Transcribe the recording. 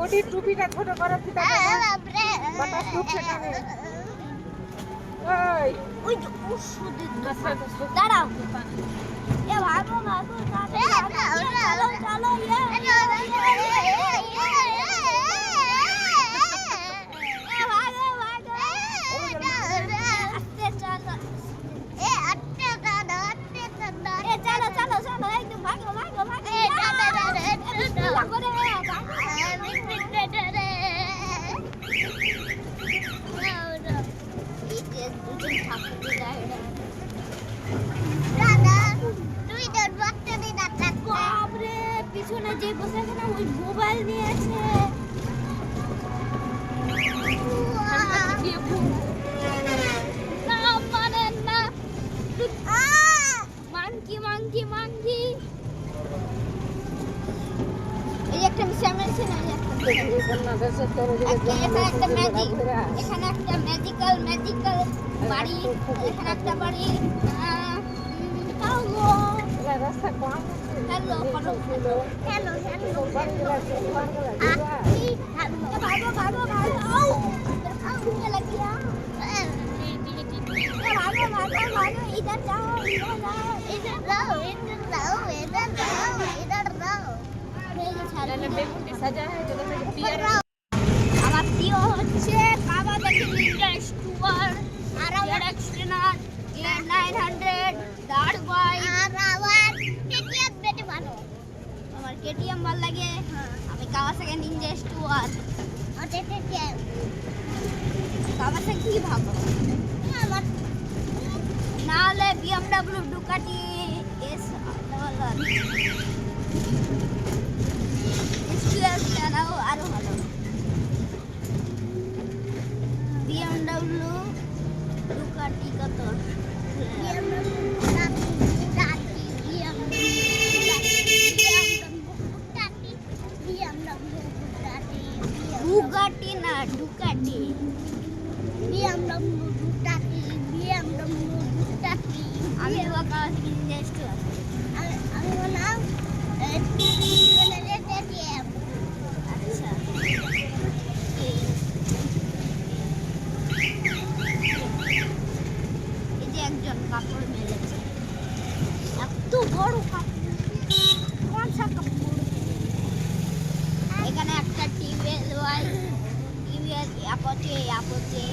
ওটি টুপিটা ছোট করে ফিতা বাতাস ঢুকছে কানে। ওই ওই তো ওষুধের দোকান। দাঁড়াও এ ভাগো ভাগো চলো চলো পিছনে যে বসে আছে না ওই মোবাইল নিয়ে আছে। মাংকি মাংকি মাংকি এই একটা মিশামেল ছিল এখানে একটা ম্যাজিক্যাল বাড়ি, এখানে একটা বাড়ি। রাস্তা কম হ্যালো ভাগো ভাগো ভাগো लग गया भागो इधर जाओ আমার প্রিয় হচ্ছে বাবা দেখি নিনজা স্টুয়ার আর এক্সট্রিনার 900 দাঁড় বাই আর আমার কেটিএম বেটে ভালো, আমার কেটিএম ভালো লাগে। আমি কাওয়াসাকি নিনজা স্টুয়ার আর কেটিএম কাওয়াসাকি কি ভাবো আমার নালে বিএমডব্লিউ ডুকাটি এস ডাবল স্টুয়ার চালাও আরো ভালো। বিএমডব্লিউ ডুকাটি কত বুগাটি না ডুকাটি আমি কাওয়াসাকি নিনজা স্টুয়ার আমি বললাম আচ্ছা এই যে একজন কাপড় মেলেছে, এত বড় কাপড়, কোন সা কাপড়। এখানে একটা টিউবওয়েল টিউবওয়েল আপচে